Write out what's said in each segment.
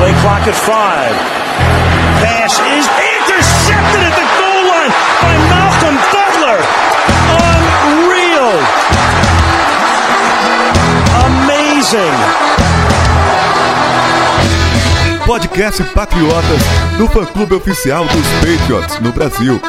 Play clock at 5. Pass is intercepted at the goal line by Malcolm Butler. Unreal. Amazing. Podcast Patriotas, do fã-clube oficial dos Patriots no Brasil.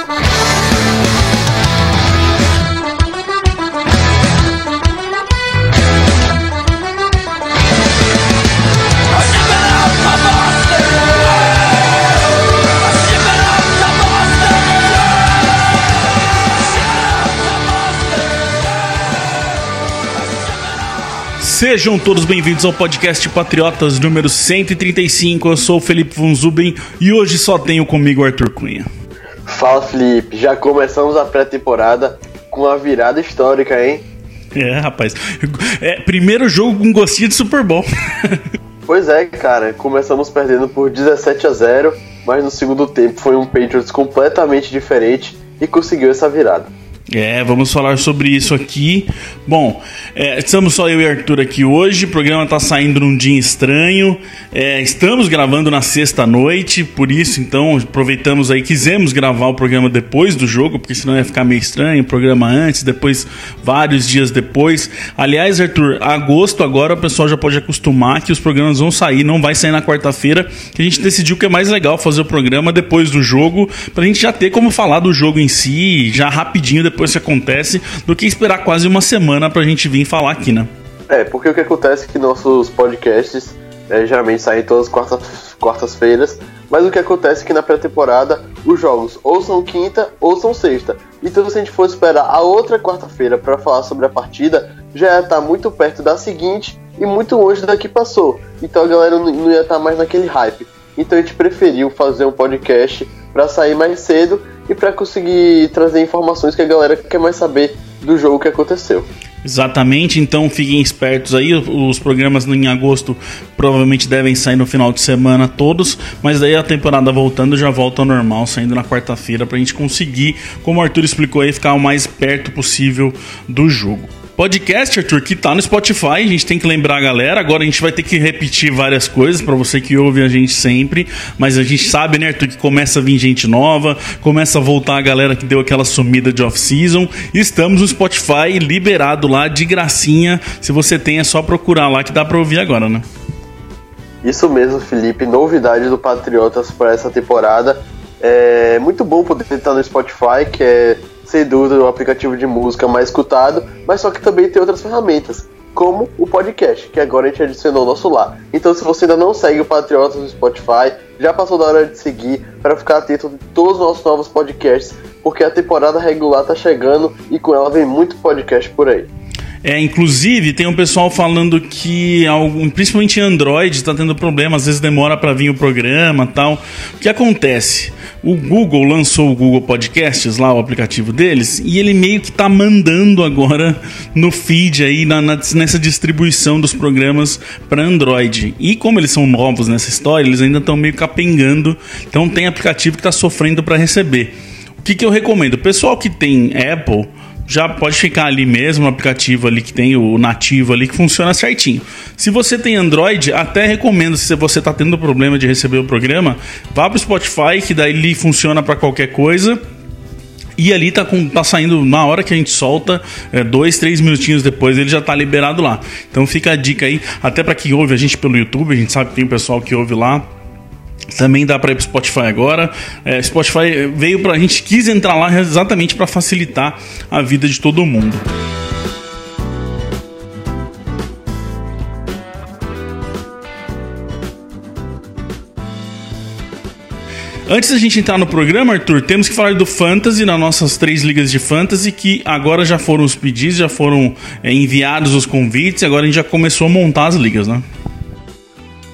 Sejam todos bem-vindos ao podcast Patriotas número 135. Eu sou o Felipe Von Zuben e hoje só tenho comigo o Arthur Cunha. Fala, Felipe, já começamos a pré-temporada com uma virada histórica, hein? Rapaz, primeiro jogo com gostinho de Super Bowl. Pois é, cara, começamos perdendo por 17-0, mas no segundo tempo foi um Patriots completamente diferente e conseguiu essa virada. Vamos falar sobre isso aqui. Bom, estamos só eu e Arthur aqui hoje. O programa tá saindo num dia estranho. Estamos gravando na sexta-noite, por isso, então, aproveitamos aí, quisemos gravar o programa depois do jogo, porque senão ia ficar meio estranho, o programa antes, depois, vários dias depois. Aliás, Arthur, agosto agora o pessoal já pode acostumar que os programas vão sair, não vai sair na quarta-feira, que a gente decidiu que é mais legal fazer o programa depois do jogo, pra gente já ter como falar do jogo em si, já rapidinho depois que acontece, do que esperar quase uma semana pra gente vir falar aqui, né? Porque o que acontece é que nossos podcasts geralmente saem todas as quartas-feiras, mas o que acontece é que na pré-temporada os jogos ou são quinta ou são sexta. Então se a gente for esperar a outra quarta-feira pra falar sobre a partida, já ia estar muito perto da seguinte e muito longe da que passou. Então a galera não ia estar mais naquele hype. Então a gente preferiu fazer um podcast pra sair mais cedo e para conseguir trazer informações que a galera quer mais saber do jogo que aconteceu. Exatamente, então fiquem espertos aí, os programas em agosto provavelmente devem sair no final de semana todos, mas daí a temporada voltando já volta ao normal, saindo na quarta-feira pra gente conseguir, como o Arthur explicou aí, ficar o mais perto possível do jogo. Podcast, Arthur, que tá no Spotify, a gente tem que lembrar a galera, agora a gente vai ter que repetir várias coisas pra você que ouve a gente sempre, mas a gente sabe, né, Arthur, que começa a vir gente nova, começa a voltar a galera que deu aquela sumida de off-season. Estamos no Spotify, liberado lá, de gracinha, se você tem é só procurar lá que dá pra ouvir agora, né? Isso mesmo, Felipe, novidade do Patriotas para essa temporada. É muito bom poder estar no Spotify, que é sem dúvida o aplicativo de música mais escutado, mas só que também tem outras ferramentas, como o podcast, que agora a gente adicionou nosso lá. Então se você ainda não segue o Patriotas no Spotify, já passou da hora de seguir para ficar atento de todos os nossos novos podcasts, porque a temporada regular tá chegando e com ela vem muito podcast por aí. Inclusive tem um pessoal falando que principalmente Android está tendo problema, às vezes demora para vir o programa e tal. O que acontece? O Google lançou o Google Podcasts lá, o aplicativo deles, e ele meio que tá mandando agora no feed aí, nessa distribuição dos programas para Android. E como eles são novos nessa história, eles ainda estão meio capengando, então tem aplicativo que está sofrendo para receber. O que eu recomendo? O pessoal que tem Apple já pode ficar ali mesmo, no aplicativo ali que tem o nativo ali, que funciona certinho. Se você tem Android, até recomendo, se você está tendo problema de receber o programa, vá para o Spotify, que daí ele funciona para qualquer coisa. E ali tá saindo na hora que a gente solta, 2-3 minutinhos depois ele já tá liberado lá. Então fica a dica aí, até para quem ouve a gente pelo YouTube, a gente sabe que tem um pessoal que ouve lá. Também dá para ir pro Spotify agora. Spotify veio pra gente, quis entrar lá exatamente para facilitar a vida de todo mundo. Antes da gente entrar no programa, Arthur, temos que falar do Fantasy, nas nossas 3 ligas de Fantasy, que agora já foram os pedidos, já foram enviados os convites, e agora a gente já começou a montar as ligas, né?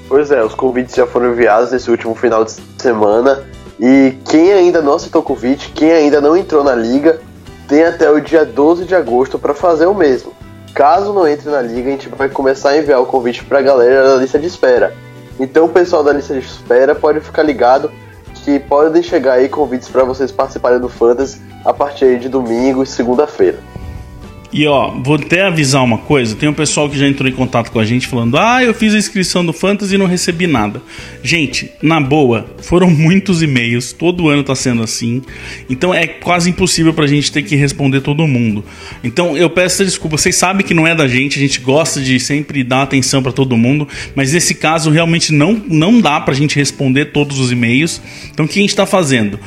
Pois é, os convites já foram enviados nesse último final de semana. E quem ainda não aceitou o convite, quem ainda não entrou na liga, tem até o dia 12 de agosto para fazer o mesmo. Caso não entre na liga, a gente vai começar a enviar o convite para a galera da lista de espera. Então o pessoal da lista de espera pode ficar ligado que podem chegar aí convites para vocês participarem do Fantasy a partir de domingo e segunda-feira. E ó, vou até avisar uma coisa, tem um pessoal que já entrou em contato com a gente falando: eu fiz a inscrição do Fantasy e não recebi nada. Gente, na boa, foram muitos e-mails, todo ano tá sendo assim, então é quase impossível pra gente ter que responder todo mundo. Então eu peço desculpa, vocês sabem que não é da gente, a gente gosta de sempre dar atenção pra todo mundo, mas nesse caso realmente não dá pra gente responder todos os e-mails. Então o que a gente tá fazendo?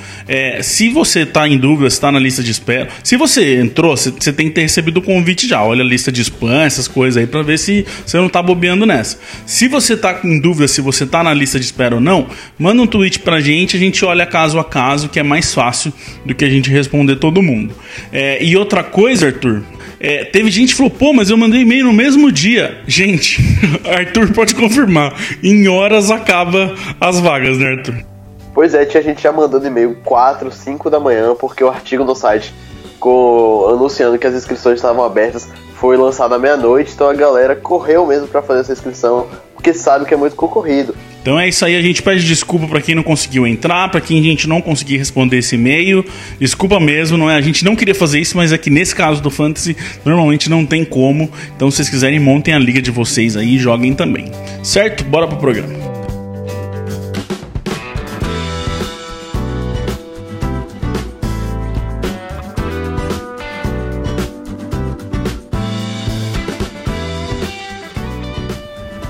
Se você tá em dúvida, se tá na lista de espera, se você entrou, você tem que ter recebido o convite já. Olha a lista de spam, essas coisas aí, pra ver se você não tá bobeando nessa. Se você tá em dúvida se você tá na lista de espera ou não, manda um tweet pra gente, a gente olha caso a caso, que é mais fácil do que a gente responder todo mundo. E outra coisa, Arthur, teve gente que falou: pô, mas eu mandei e-mail no mesmo dia. Gente, Arthur pode confirmar, em horas acaba as vagas, né, Arthur? Pois é, tinha gente já mandando e-mail 4, 5 da manhã, porque o artigo no site anunciando que as inscrições estavam abertas foi lançado à meia-noite, então a galera correu mesmo para fazer essa inscrição, porque sabe que é muito concorrido. Então é isso aí, a gente pede desculpa para quem não conseguiu entrar, para quem a gente não conseguiu responder esse e-mail. Desculpa mesmo, não é? A gente não queria fazer isso, mas é que nesse caso do Fantasy normalmente não tem como. Então se vocês quiserem, montem a liga de vocês aí e joguem também. Certo? Bora pro programa.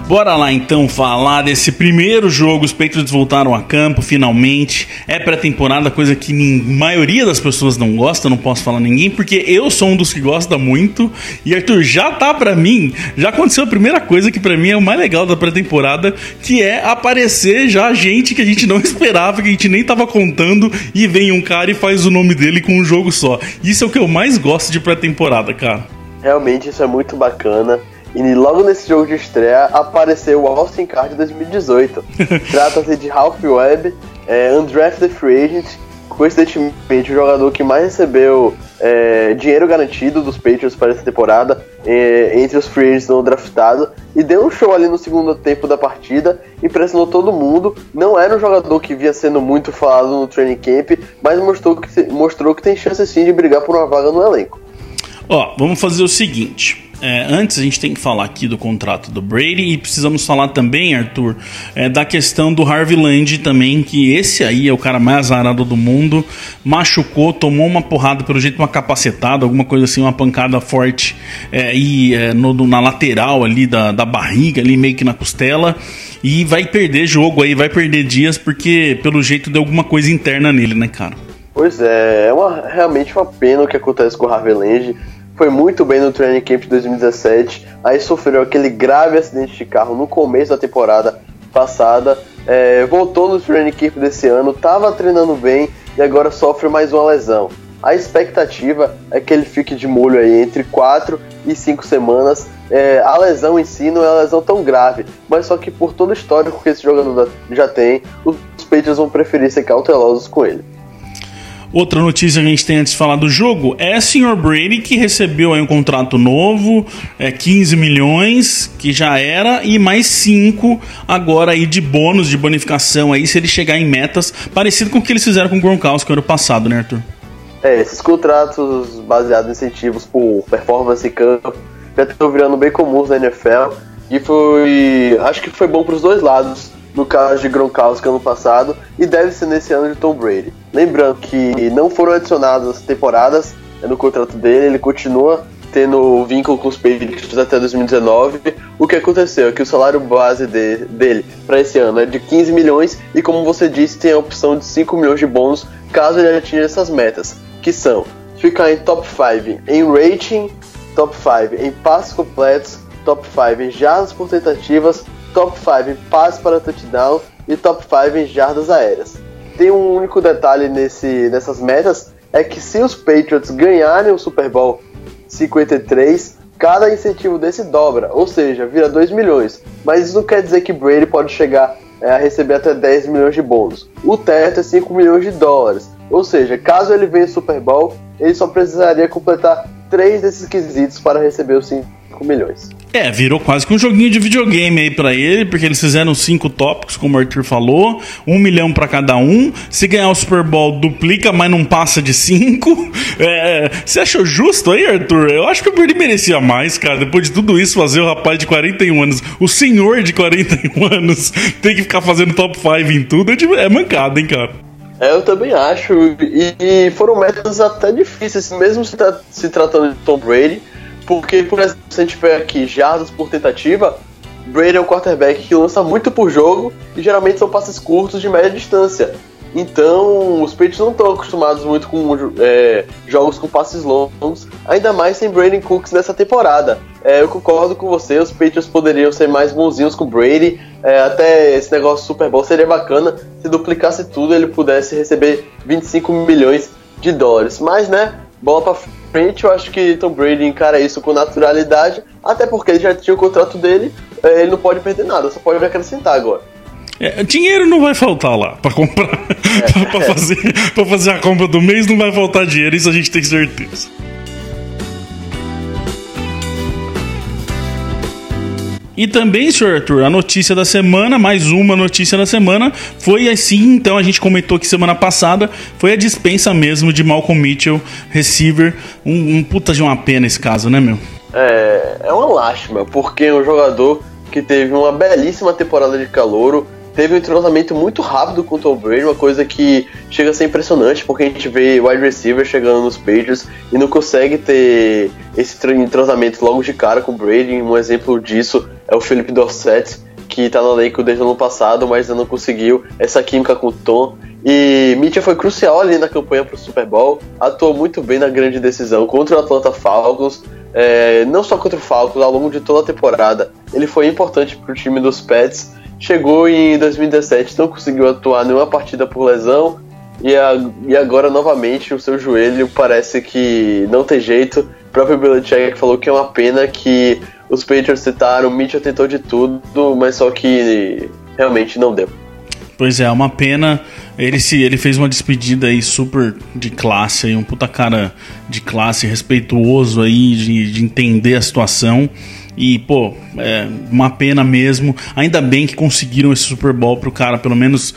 Bora lá então falar desse primeiro jogo. Os Patriots voltaram a campo finalmente. É pré-temporada, coisa que a maioria das pessoas não gosta, não posso falar ninguém, porque eu sou um dos que gosta muito. E Arthur, já aconteceu a primeira coisa que pra mim é o mais legal da pré-temporada, que é aparecer já gente que a gente não esperava, que a gente nem tava contando, e vem um cara e faz o nome dele com um jogo só. Isso é o que eu mais gosto de pré-temporada, cara. Realmente isso é muito bacana. E logo nesse jogo de estreia apareceu o Austin Carr de 2018. Trata-se de Ralph Webb, undrafted free agent, coincidentemente o jogador que mais recebeu dinheiro garantido dos Patriots para essa temporada, entre os free agents não draftados, e deu um show ali no segundo tempo da partida, impressionou todo mundo. Não era um jogador que vinha sendo muito falado no training camp, mas mostrou que tem chance sim de brigar por uma vaga no elenco. Vamos fazer o seguinte. Antes a gente tem que falar aqui do contrato do Brady, e precisamos falar também, Arthur, da questão do Harvey Land também, que esse aí é o cara mais azarado do mundo. Machucou, tomou uma porrada, pelo jeito uma capacetada, alguma coisa assim, uma pancada forte na lateral ali da barriga, ali meio que na costela, e vai perder jogo aí, vai perder dias, porque pelo jeito deu alguma coisa interna nele, né, cara? Pois é, realmente uma pena o que acontece com o Harvey Land. Foi muito bem no training camp de 2017, aí sofreu aquele grave acidente de carro no começo da temporada passada, voltou no training camp desse ano, estava treinando bem e agora sofre mais uma lesão. A expectativa é que ele fique de molho aí entre 4 e 5 semanas. A lesão em si não é uma lesão tão grave, mas só que por todo o histórico que esse jogador já tem, os Patriots vão preferir ser cautelosos com ele. Outra notícia que a gente tem antes de falar do jogo é o Sr. Brady, que recebeu aí um contrato novo, 15 milhões, que já era, e mais 5 agora aí de bônus, de bonificação aí, se ele chegar em metas, parecido com o que eles fizeram com o Gronkowski ano passado, né, Arthur? Esses contratos baseados em incentivos por performance em campo já estão virando bem comuns na NFL, e acho que foi bom para os dois lados, no caso de Gronkowski ano passado, e deve ser nesse ano de Tom Brady. Lembrando que não foram adicionadas temporadas no contrato dele, ele continua tendo vínculo com os Patriots até 2019. O que aconteceu é que o salário base dele para esse ano é de 15 milhões e, como você disse, tem a opção de 5 milhões de bônus caso ele atinja essas metas, que são ficar em top 5 em rating, top 5 em passes completos, top 5 em jardas por tentativas, top 5 em passes para touchdown e top 5 em jardas aéreas. Tem um único detalhe nessas metas, é que se os Patriots ganharem o Super Bowl 53, cada incentivo desse dobra, ou seja, vira 2 milhões. Mas isso não quer dizer que Brady pode chegar a receber até 10 milhões de bônus. O teto é 5 milhões de dólares, ou seja, caso ele venha o Super Bowl, ele só precisaria completar 3 desses quesitos para receber os 5 milhões. Virou quase que um joguinho de videogame aí pra ele, porque eles fizeram 5 tópicos, como o Arthur falou, 1 milhão pra cada um. Se ganhar o Super Bowl, duplica, mas não passa de 5. Você achou justo aí, Arthur? Eu acho que o Brady merecia mais, cara. Depois de tudo isso, fazer o rapaz de 41 anos, o senhor de 41 anos, tem que ficar fazendo top 5 em tudo, é mancada, hein, cara? Eu também acho, e foram métodos até difíceis, mesmo se tratando de Tom Brady, porque, por exemplo, se a gente tiver aqui jardas por tentativa, Brady é um quarterback que lança muito por jogo e geralmente são passes curtos de média distância. Então, os Patriots não estão acostumados muito com jogos com passes longos, ainda mais sem Brandon Cooks nessa temporada. Eu concordo com você, os Patriots poderiam ser mais bonzinhos com o Brady, até esse negócio Super Bowl seria bacana se duplicasse tudo e ele pudesse receber 25 milhões de dólares. Mas, né, bola pra frente, eu acho que Tom Brady encara isso com naturalidade, até porque ele já tinha o contrato dele, ele não pode perder nada, só pode acrescentar agora. Dinheiro não vai faltar lá pra comprar, pra fazer a compra do mês não vai faltar dinheiro, isso a gente tem certeza. E também, senhor Arthur, a notícia da semana, mais uma notícia da semana, foi assim, então a gente comentou que semana passada, foi a dispensa mesmo de Malcolm Mitchell, receiver, um puta de uma pena esse caso, né, meu? É uma lástima, porque é um jogador que teve uma belíssima temporada de calouro, teve um entrosamento muito rápido com o Tom Brady, uma coisa que chega a ser impressionante, porque a gente vê wide receiver chegando nos Patriots e não consegue ter esse entrosamento logo de cara com o Brady. Um exemplo disso é o Philip Dorsett, que tá na Lakers desde o ano passado, mas ainda não conseguiu essa química com o Tom. E Mitchell foi crucial ali na campanha pro Super Bowl, atuou muito bem na grande decisão contra o Atlanta Falcons, não só contra o Falcons, ao longo de toda a temporada. Ele foi importante pro time dos Pats. Chegou em 2017, não conseguiu atuar nenhuma partida por lesão e agora novamente o seu joelho parece que não tem jeito. O próprio Belichick falou que é uma pena que os Patriots tentaram, o Mitchell tentou de tudo, mas só que realmente não deu. Pois é, uma pena. Ele fez uma despedida aí super de classe, aí, um puta cara de classe, respeituoso aí, de entender a situação. E, pô, uma pena mesmo. Ainda bem que conseguiram esse Super Bowl pro cara, pelo menos,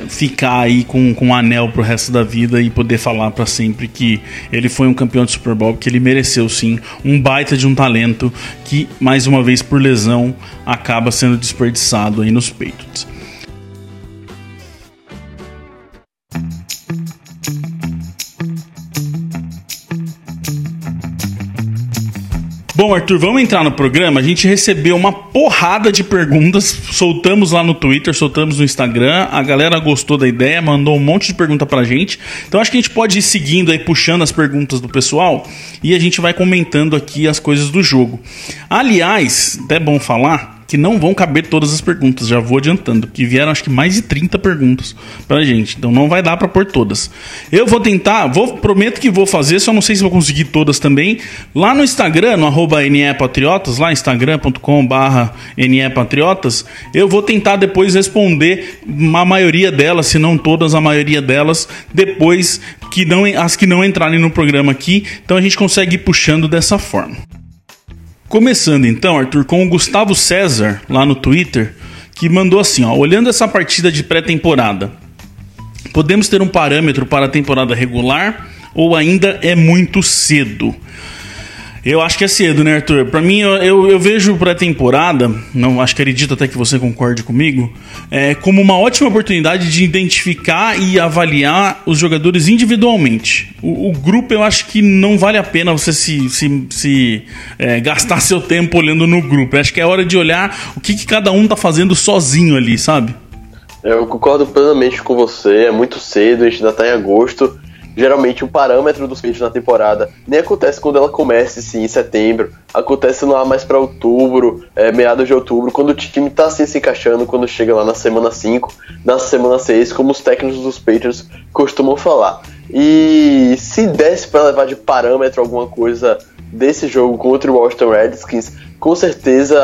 ficar aí com um anel pro resto da vida e poder falar pra sempre que ele foi um campeão de Super Bowl, porque ele mereceu, sim, um baita de um talento que, mais uma vez, por lesão, acaba sendo desperdiçado aí nos Patriots. Bom, Arthur, vamos entrar no programa. A gente recebeu uma porrada de perguntas, soltamos lá no Twitter, soltamos no Instagram, a galera gostou da ideia, mandou um monte de pergunta pra gente. Então acho que a gente pode ir seguindo aí, puxando as perguntas do pessoal e a gente vai comentando aqui as coisas do jogo. Aliás, até é bom falar que não vão caber todas as perguntas, já vou adiantando, que vieram acho que mais de 30 perguntas pra gente, então não vai dar pra pôr todas. Eu vou tentar, prometo que vou fazer, só não sei se vou conseguir todas também, lá no Instagram, no @NEPatriotas, lá instagram.com/NEPatriotas, eu vou tentar depois responder a maioria delas, se não todas, a maioria delas, depois as que não entrarem no programa aqui, então a gente consegue ir puxando dessa forma. Começando então, Arthur, com o Gustavo César, lá no Twitter, que mandou assim, ó: olhando essa partida de pré-temporada, podemos ter um parâmetro para a temporada regular ou ainda é muito cedo? Eu acho que é cedo, né, Arthur? Pra mim, eu vejo pré-temporada, não acho que acredito até que você concorde comigo, como uma ótima oportunidade de identificar e avaliar os jogadores individualmente. O grupo, eu acho que não vale a pena você se gastar seu tempo olhando no grupo. Eu acho que é hora de olhar o que cada um tá fazendo sozinho ali, sabe? Eu concordo plenamente com você, é muito cedo, a gente ainda tá em agosto. Geralmente o parâmetro dos Patriots na temporada nem acontece quando ela começa, sim, em setembro. Acontece lá mais para outubro, meados de outubro, quando o time tá assim se encaixando, quando chega lá na semana 5, na semana 6, como os técnicos dos Patriots costumam falar. E se desse para levar de parâmetro alguma coisa desse jogo contra o Washington Redskins, com certeza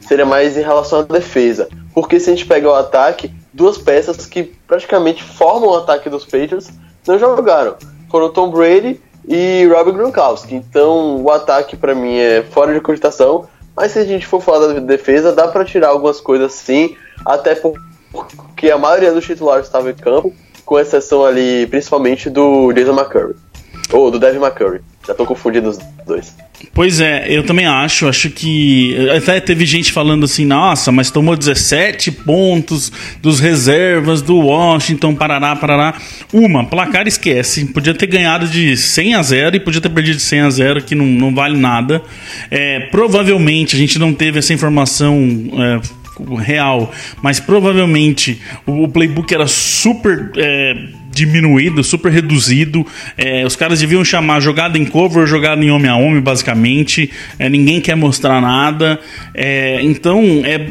seria mais em relação à defesa. Porque se a gente pegar o ataque, duas peças que praticamente formam o ataque dos Patriots não jogaram. foram Tom Brady e Rob Gronkowski. Então o ataque pra mim é fora de cogitação, mas se a gente for falar da defesa, dá pra tirar algumas coisas sim, até porque a maioria dos titulares estava em campo, com exceção ali principalmente do Jason McCurry, ou do Devin McCurry. Já tô confundindo os dois. Pois é, eu também acho que até teve gente falando assim, nossa, mas tomou 17 pontos dos reservas do Washington, parará. Placar esquece, podia ter ganhado de 100-0 e podia ter perdido de 100-0, que não vale nada. Provavelmente a gente não teve essa informação real, mas provavelmente o playbook era super diminuído, super reduzido. Os caras deviam chamar jogada em cover, jogada em homem a homem, basicamente. Ninguém quer mostrar nada. Então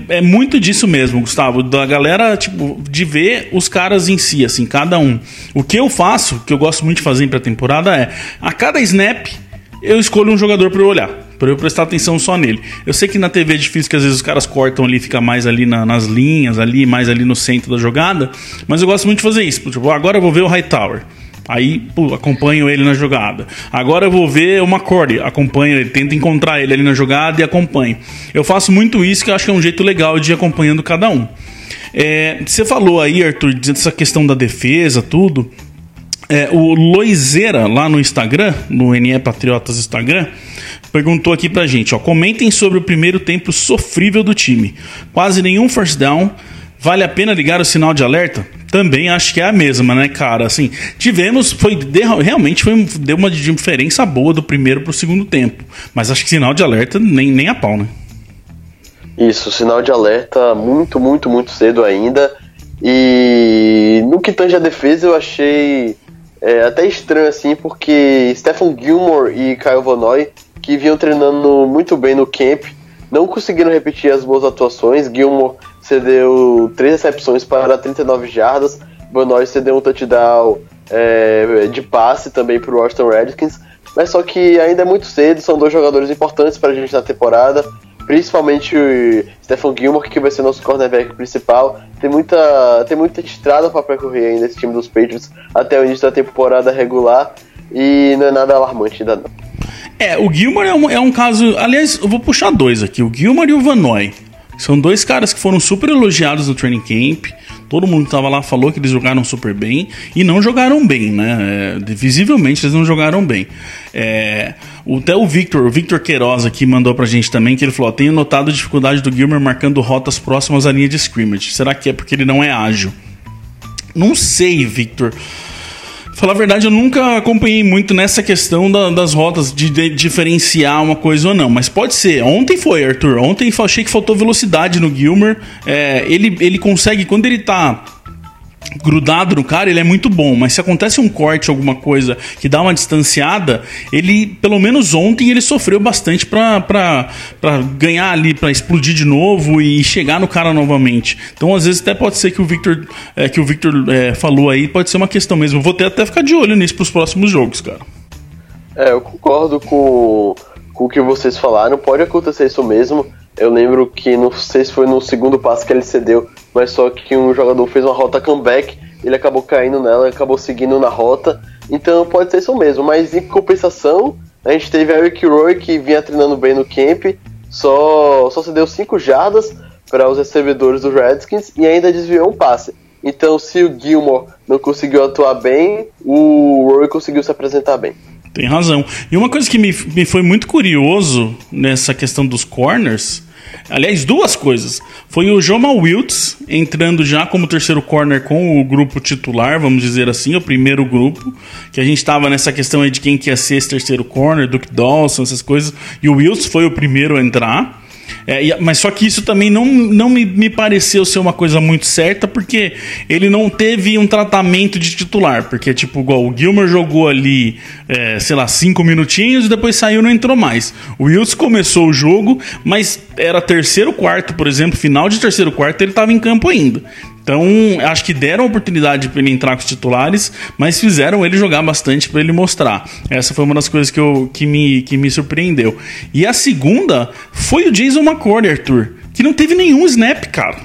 é muito disso mesmo, Gustavo, da galera, tipo, de ver os caras em si, assim, cada um. O que eu faço, que eu gosto muito de fazer em pré-temporada, a cada snap eu escolho um jogador para eu olhar, para eu prestar atenção só nele. Eu sei que na TV é difícil, que às vezes os caras cortam ali, fica mais ali nas linhas, ali, mais ali no centro da jogada, mas eu gosto muito de fazer isso. Tipo, agora eu vou ver o Hightower, aí acompanho ele na jogada. Agora eu vou ver o McCourty, acompanho ele, tento encontrar ele ali na jogada e acompanho. Eu faço muito isso, que eu acho que é um jeito legal de ir acompanhando cada um. Você falou aí, Arthur, dessa questão da defesa, tudo. O Loiseira, lá no Instagram, no NE Patriotas Instagram, perguntou aqui pra gente, comentem sobre o primeiro tempo sofrível do time. Quase nenhum first down. Vale a pena ligar o sinal de alerta? Também acho que é a mesma, né, cara? Assim, realmente deu uma diferença boa do primeiro pro segundo tempo. Mas acho que sinal de alerta nem a pau, né? Isso, sinal de alerta muito, muito, muito cedo ainda. E no que tange a defesa, eu achei até estranho, assim, porque Stephon Gilmore e Kyle Van Noy, que vinham treinando muito bem no camp, não conseguiram repetir as boas atuações. Gilmore cedeu 3 recepções para 39 jardas, Van Noy cedeu um touchdown de passe também para o Washington Redskins, mas só que ainda é muito cedo, são 2 jogadores importantes para a gente na temporada, principalmente o Stephon Gilmore, que vai ser nosso cornerback principal. Tem muita estrada para percorrer ainda esse time dos Patriots até o início da temporada regular, e não é nada alarmante ainda não. O Gilmore é um caso... Aliás, eu vou puxar 2 aqui, o Gilmore e o Van Noy. São 2 caras que foram super elogiados no training camp. Todo mundo que tava lá falou que eles jogaram super bem. E não jogaram bem, né? Visivelmente eles não jogaram bem. Até o Victor Queiroz aqui mandou pra gente também, que ele falou, tenho notado a dificuldade do Gilmore marcando rotas próximas à linha de scrimmage. Será que é porque ele não é ágil? Não sei, Victor. Falar a verdade, eu nunca acompanhei muito nessa questão das rotas, de diferenciar uma coisa ou não, mas pode ser. Ontem foi, Arthur, achei que faltou velocidade no Gilmore. Ele consegue, quando ele tá grudado no cara, ele é muito bom, mas se acontece um corte, alguma coisa que dá uma distanciada, ele, pelo menos ontem, ele sofreu bastante pra ganhar ali, pra explodir de novo e chegar no cara novamente. Então, às vezes, até pode ser que o Victor falou aí, pode ser uma questão mesmo. Eu vou até ficar de olho nisso pros próximos jogos, cara. Eu concordo com o que vocês falaram, pode acontecer isso mesmo. Eu lembro que, não sei se foi no segundo passe que ele cedeu, mas só que um jogador fez uma rota comeback, ele acabou caindo nela, acabou seguindo na rota, então pode ser isso mesmo. Mas em compensação, a gente teve Eric Roy, que vinha treinando bem no camp, só cedeu 5 jardas para os recebedores dos Redskins e ainda desviou um passe. Então, se o Gilmore não conseguiu atuar bem, o Roy conseguiu se apresentar bem. Tem razão. E uma coisa que me foi muito curioso nessa questão dos corners, aliás, 2 coisas. Foi o Jamal Wiltz entrando já como terceiro corner com o grupo titular, vamos dizer assim, o primeiro grupo, que a gente estava nessa questão aí de quem que ia ser esse terceiro corner, Duke Dawson, essas coisas, e o Wiltz foi o primeiro a entrar. Mas só que isso também não me pareceu ser uma coisa muito certa, porque ele não teve um tratamento de titular, porque tipo, igual o Gilmore jogou ali 5 minutinhos e depois saiu e não entrou mais. O Wilson começou o jogo, mas era terceiro quarto, por exemplo, final de terceiro quarto, ele estava em campo ainda. Então, acho que deram a oportunidade para ele entrar com os titulares, mas fizeram ele jogar bastante para ele mostrar. Essa foi uma das coisas que me surpreendeu. E a segunda foi o Jason McCourty, Arthur, que não teve nenhum snap, cara.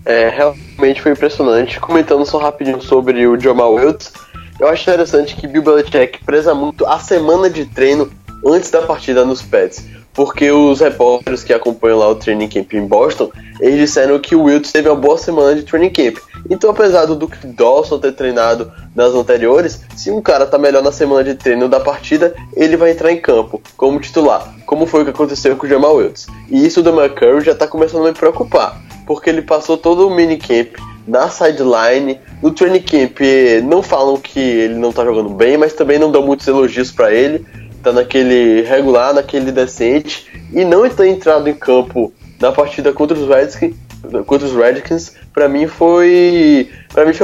Realmente foi impressionante. Comentando só rapidinho sobre o Jamal Wiltz, eu acho interessante que Bill Belichick preza muito a semana de treino antes da partida nos Pets, porque os repórteres que acompanham lá o training camp em Boston, eles disseram que o Wilts teve uma boa semana de training camp. Então, apesar do Duke Dawson ter treinado nas anteriores, se um cara tá melhor na semana de treino da partida, ele vai entrar em campo como titular, como foi o que aconteceu com o Jamal Wilts. E isso do McCurry já tá começando a me preocupar, porque ele passou todo o minicamp na sideline. No training camp não falam que ele não tá jogando bem, mas também não dão muitos elogios pra ele. Tá naquele regular, naquele decente, e não ter entrado em campo na partida contra os Redskins, pra mim foi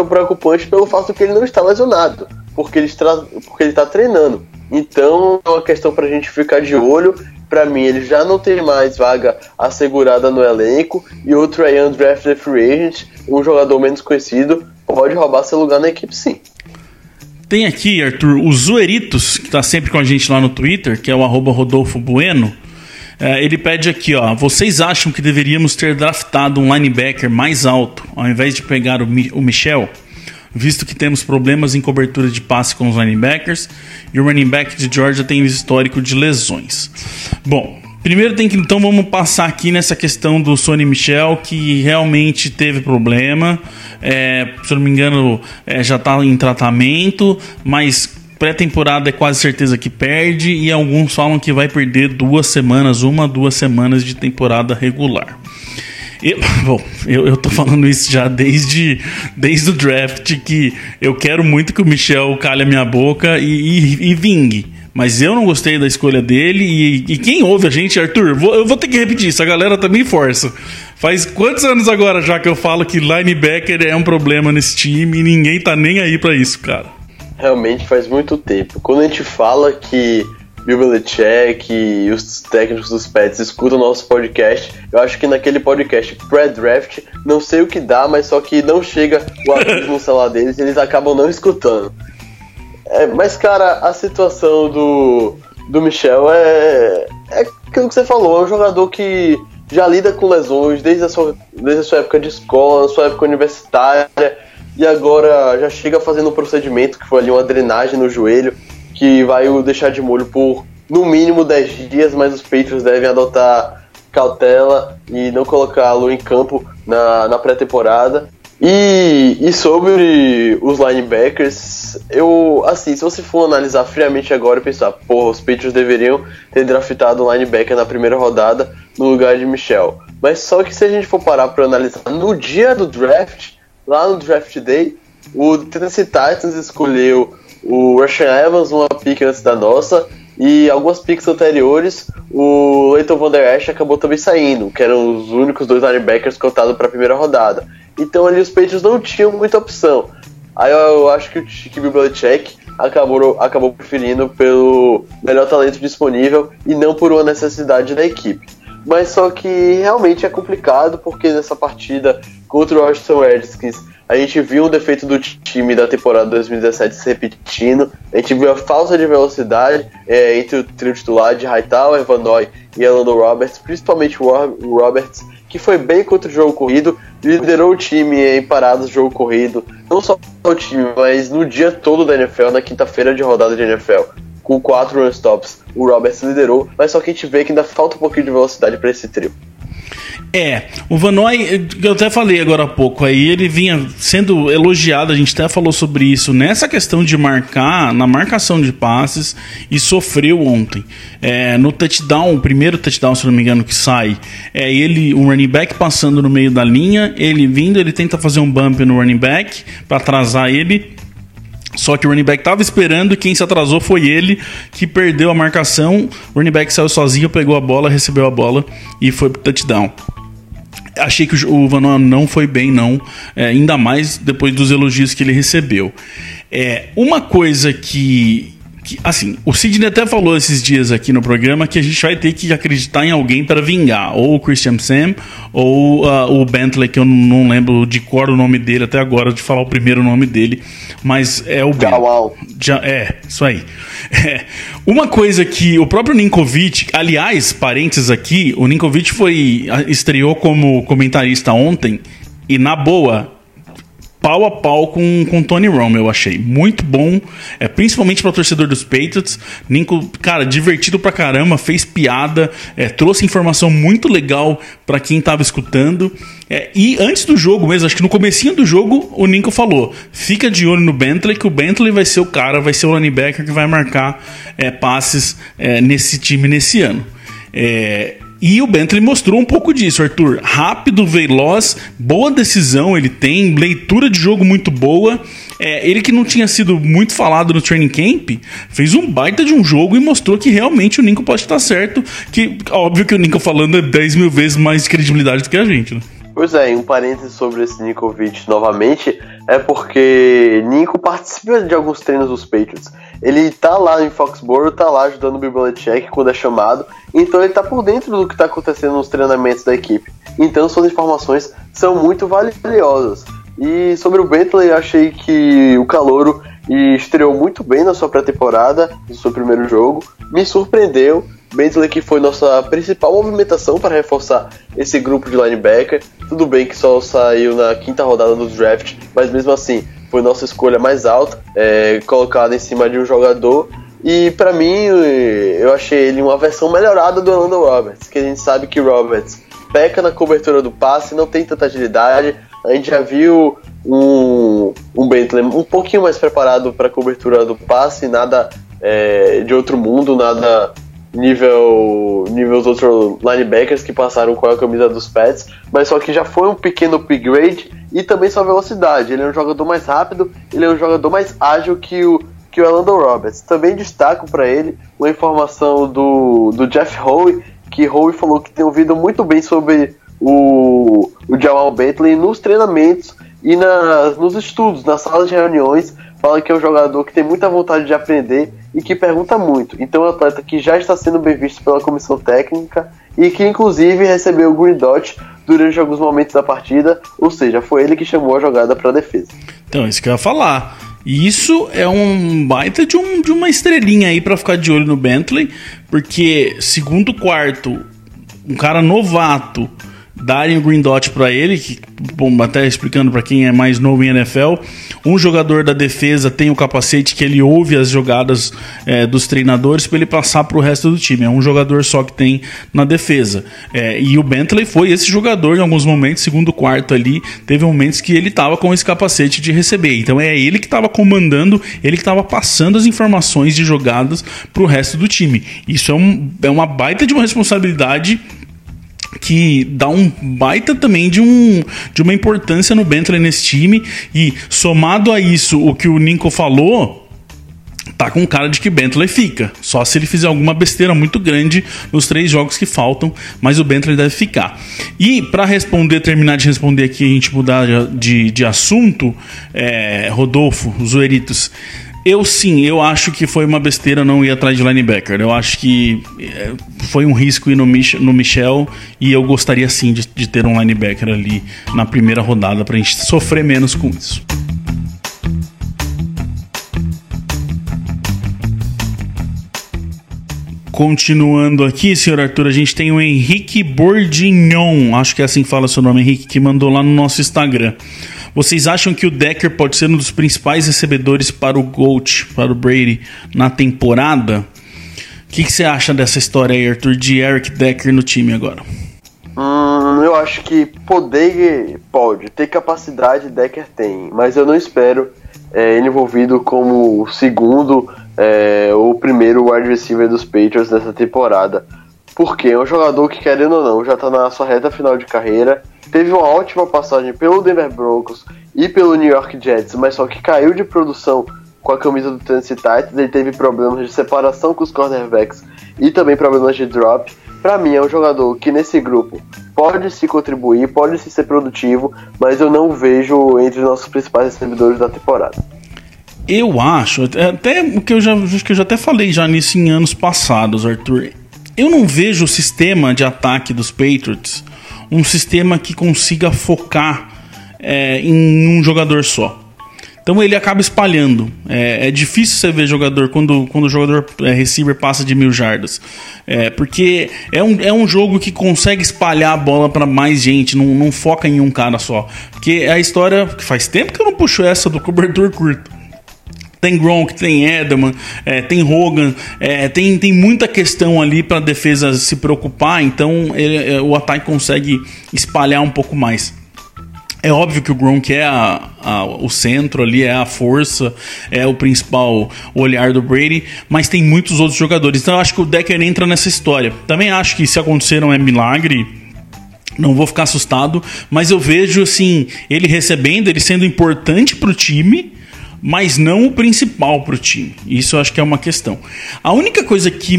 preocupante pelo fato que ele não está lesionado, porque ele tá treinando. Então é uma questão pra gente ficar de olho. Pra mim, ele já não tem mais vaga assegurada no elenco, e outro aí, undrafted free agent, um jogador menos conhecido, pode roubar seu lugar na equipe, sim. Tem aqui, Arthur, o Zoeritos, que tá sempre com a gente lá no Twitter, que é o @RodolfoBueno. Ele pede aqui, ó: vocês acham que deveríamos ter draftado um linebacker mais alto, ao invés de pegar o Michel? Visto que temos problemas em cobertura de passe com os linebackers, e o running back de Georgia tem um histórico de lesões. Bom, primeiro então vamos passar aqui nessa questão do Sonny Michel, que realmente teve problema. Se eu não me engano, já está em tratamento, mas pré-temporada é quase certeza que perde, e alguns falam que vai perder 2 semanas de temporada regular. Eu tô falando isso já desde o draft, que eu quero muito que o Michel calhe a minha boca e vingue. Mas eu não gostei da escolha dele, e quem ouve a gente, Arthur, eu vou ter que repetir isso, a galera também força. Faz quantos anos agora já que eu falo que linebacker é um problema nesse time e ninguém tá nem aí pra isso, cara? Realmente faz muito tempo. Quando a gente fala que Bill Belichick e os técnicos dos Pets escutam o nosso podcast, eu acho que naquele podcast pré-draft, não sei o que dá, mas só que não chega o aviso no celular deles e eles acabam não escutando. Mas, cara, a situação do Michel é aquilo que você falou. É um jogador que já lida com lesões desde a sua época de escola, sua época universitária, e agora já chega fazendo um procedimento que foi ali uma drenagem no joelho, que vai o deixar de molho por no mínimo 10 dias, mas os Patriots devem adotar cautela e não colocá-lo em campo na pré-temporada. E sobre os linebackers, se você for analisar friamente agora e pensar, os Patriots deveriam ter draftado um linebacker na primeira rodada no lugar de Michel. Mas só que se a gente for parar para analisar no dia do draft, lá no draft day, o Tennessee Titans escolheu o Rashaan Evans, uma pick antes da nossa, e algumas picks anteriores, o Leighton Van Der Esch acabou também saindo, que eram os únicos 2 linebackers cotados para a primeira rodada. Então ali os Patriots não tinham muita opção. Aí eu acho que o Bill Belichick acabou preferindo pelo melhor talento disponível e não por uma necessidade da equipe. Mas só que realmente é complicado, porque nessa partida contra o Washington Redskins a gente viu um defeito do time da temporada 2017 se repetindo. A gente viu a falta de velocidade entre o trio titular de Hightower, Van Noy e Elandon Roberts, principalmente o Roberts, que foi bem contra o jogo corrido, liderou o time em paradas de jogo corrido, não só o time, mas no dia todo da NFL, na quinta-feira de rodada de NFL, com 4 run stops, o Roberts liderou, mas só que a gente vê que ainda falta um pouquinho de velocidade para esse trio. O Van Noy, eu até falei agora há pouco, aí ele vinha sendo elogiado, a gente até falou sobre isso, nessa questão de marcar, na marcação de passes, e sofreu ontem. No touchdown, o primeiro touchdown, se não me engano, que sai, ele, um running back passando no meio da linha, ele tenta fazer um bump no running back para atrasar ele. Só que o running back estava esperando, e quem se atrasou foi ele, que perdeu a marcação. O running back saiu sozinho, pegou a bola, recebeu a bola e foi pro touchdown. Achei que o Van Noy não foi bem, não. Ainda mais depois dos elogios que ele recebeu. Uma coisa que assim, o Sidney até falou esses dias aqui no programa que a gente vai ter que acreditar em alguém para vingar, ou o Christian Sam ou o Bentley, que eu não lembro de cor o nome dele até agora, de falar o primeiro nome dele, mas é o Bentley. Isso aí. Uma coisa que o próprio Ninkovich, aliás, parênteses aqui, o Ninkovich estreou como comentarista ontem, e na boa, pau a pau com Tony Romo, eu achei. Muito bom, principalmente para o torcedor dos Patriots. Nico, cara, divertido pra caramba, fez piada, trouxe informação muito legal para quem tava escutando. E antes do jogo mesmo, acho que no comecinho do jogo, o Nico falou, fica de olho no Bentley, que o Bentley vai ser o cara, vai ser o linebacker que vai marcar passes nesse time nesse ano. E o Bentley mostrou um pouco disso, Arthur. Rápido, veloz, boa decisão ele tem, leitura de jogo muito boa. Ele que não tinha sido muito falado no training camp, fez um baita de um jogo e mostrou que realmente o Nico pode estar certo. Que óbvio que o Nico falando é 10 mil vezes mais credibilidade do que a gente, né? Pois é, um parênteses sobre esse Nikovic novamente, é porque Nico participa de alguns treinos dos Patriots. Ele tá lá em Foxborough, tá lá ajudando o Bill Belichick quando é chamado, então ele tá por dentro do que tá acontecendo nos treinamentos da equipe. Então suas informações são muito valiosas. E sobre o Bentley, eu achei que o calouro estreou muito bem na sua pré-temporada, no seu primeiro jogo, me surpreendeu. Bentley que foi nossa principal movimentação para reforçar esse grupo de linebacker. Tudo bem que só saiu na 5ª rodada do draft, mas mesmo assim foi nossa escolha mais alta, colocada em cima de um jogador. E para mim, eu achei ele uma versão melhorada do Elandon Roberts, que a gente sabe que Roberts peca na cobertura do passe, não tem tanta agilidade. A gente já viu um Bentley um pouquinho mais preparado para a cobertura do passe, nada de outro mundo, nada nível os outros linebackers que passaram com a camisa dos Pats, mas só que já foi um pequeno upgrade e também sua velocidade. Ele é um jogador mais rápido, ele é um jogador mais ágil que o Elandon Roberts. Também destaco para ele uma informação do Jeff Howe, que Howe falou que tem ouvido muito bem sobre o Jamal Bentley nos treinamentos e nos estudos, nas salas de reuniões. Fala que é um jogador que tem muita vontade de aprender e que pergunta muito. Então é um atleta que já está sendo bem visto pela comissão técnica e que inclusive recebeu o Green Dot durante alguns momentos da partida, ou seja, foi ele que chamou a jogada para a defesa. Então, isso que eu ia falar. E isso é um baita de uma estrelinha aí para ficar de olho no Bentley, porque segundo quarto, um cara novato, darem o Green Dot para ele, que, bom, até explicando para quem é mais novo em NFL, um jogador da defesa tem o capacete que ele ouve as jogadas dos treinadores para ele passar para o resto do time. É um jogador só que tem na defesa. E o Bentley foi esse jogador em alguns momentos, segundo quarto ali, teve momentos que ele estava com esse capacete de receber. Então é ele que estava comandando, ele que estava passando as informações de jogadas para o resto do time. Isso é uma baita de uma responsabilidade que dá um baita também de uma importância no Bentley nesse time. E somado a isso, o que o Nico falou, tá com cara de que Bentley fica, só se ele fizer alguma besteira muito grande nos 3 jogos que faltam, mas o Bentley deve ficar. E para terminar de responder aqui, a gente mudar de assunto, Rodolfo, Zoeritos, eu acho que foi uma besteira não ir atrás de linebacker. Eu acho que foi um risco ir no Michel, e eu gostaria sim de ter um linebacker ali na primeira rodada pra gente sofrer menos com isso. Continuando aqui, senhor Arthur, a gente tem o Henrique Bourdignon, acho que é assim que fala seu nome, Henrique, que mandou lá no nosso Instagram. Vocês acham que o Decker pode ser um dos principais recebedores para o GOAT, para o Brady, na temporada? O que você acha dessa história aí, Arthur, de Eric Decker no time agora? Eu acho que pode, ter capacidade Decker tem, mas eu não espero ele envolvido como o segundo ou primeiro wide receiver dos Patriots nessa temporada. Porque é um jogador que, querendo ou não, já está na sua reta final de carreira, teve uma ótima passagem pelo Denver Broncos e pelo New York Jets, mas só que caiu de produção com a camisa do Tennessee Titans. Ele teve problemas de separação com os cornerbacks e também problemas de drop. Pra mim é um jogador que nesse grupo pode se contribuir, pode se ser produtivo, mas eu não vejo entre os nossos principais recebedores da temporada. Eu acho, até o que eu já até falei já nisso em anos passados, Arthur, eu não vejo o sistema de ataque dos Patriots um sistema que consiga focar em um jogador só. Então Então ele acaba espalhando. É difícil você ver jogador quando o jogador receiver passa de 1.000 jardas. Porque é um jogo que consegue espalhar a bola para mais gente, não foca em um cara só. Porque a história, que faz tempo que eu não puxo essa do cobertor curto. Tem Gronk, tem Edelman, tem Hogan, tem muita questão ali para a defesa se preocupar, então o ataque consegue espalhar um pouco mais. É óbvio que o Gronk é o centro ali, é a força, é o principal olhar do Brady, mas tem muitos outros jogadores. Então eu acho que o Decker entra nessa história. Também acho que se acontecer não é milagre, não vou ficar assustado, mas eu vejo assim, ele recebendo, ele sendo importante para o time, mas não o principal para o time. Isso eu acho que é uma questão. A única coisa que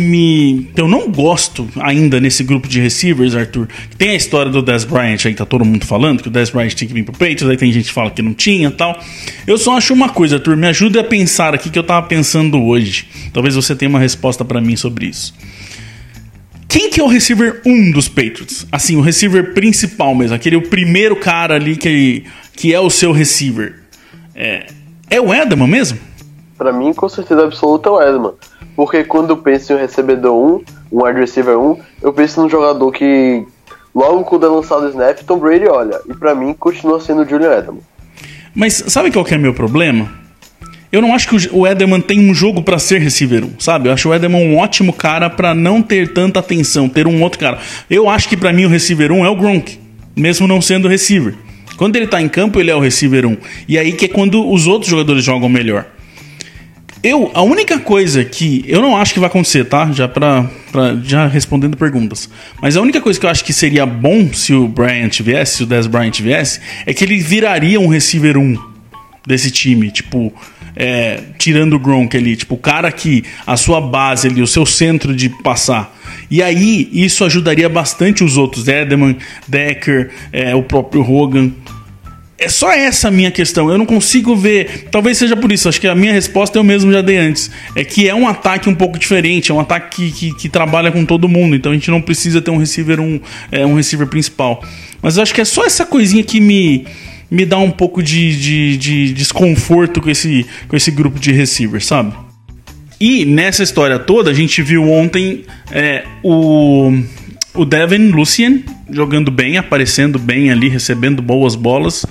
eu não gosto ainda nesse grupo de receivers, Arthur, tem a história do Dez Bryant, aí tá todo mundo falando que o Dez Bryant tinha que vir pro Patriots, aí tem gente que fala que não tinha e tal. Eu só acho uma coisa, Arthur, me ajuda a pensar aqui que eu tava pensando hoje. Talvez você tenha uma resposta para mim sobre isso. Quem que é o receiver 1 dos Patriots? Assim, o receiver principal mesmo, o primeiro cara ali que é o seu receiver. É o Edelman mesmo? Pra mim, com certeza absoluta, é o Edelman. Porque quando eu penso em um recebedor 1, um wide receiver 1, eu penso num jogador que, logo quando é lançado o snap, Tom Brady olha. E pra mim, continua sendo o Julian Edelman. Mas sabe qual que é o meu problema? Eu não acho que o Edelman tem um jogo pra ser receiver 1, sabe? Eu acho o Edelman um ótimo cara pra não ter tanta atenção, ter um outro cara. Eu acho que pra mim o receiver 1 é o Gronk, mesmo não sendo receiver. Quando ele tá em campo, ele é o receiver 1. E aí que é quando os outros jogadores jogam melhor. A única coisa que eu não acho que vai acontecer, tá? Já respondendo perguntas. Mas a única coisa que eu acho que seria bom se o Dez Bryant viesse, é que ele viraria um receiver 1 desse time. Tipo, tirando o Gronk ali. Tipo, o cara que a sua base ali, o seu centro de passar. E aí, isso ajudaria bastante os outros. Edelman, Decker, o próprio Hogan. É só essa a minha questão. Eu não consigo ver. Talvez seja por isso. Acho que a minha resposta eu mesmo já dei antes. É que é um ataque um pouco diferente. É um ataque que trabalha com todo mundo. Então a gente não precisa ter um receiver um receiver principal. Mas eu acho que é só essa coisinha que me dá um pouco de desconforto com esse grupo de receivers, sabe? E nessa história toda a gente viu ontem o Devin Lucien jogando bem, aparecendo bem ali, recebendo boas bolas.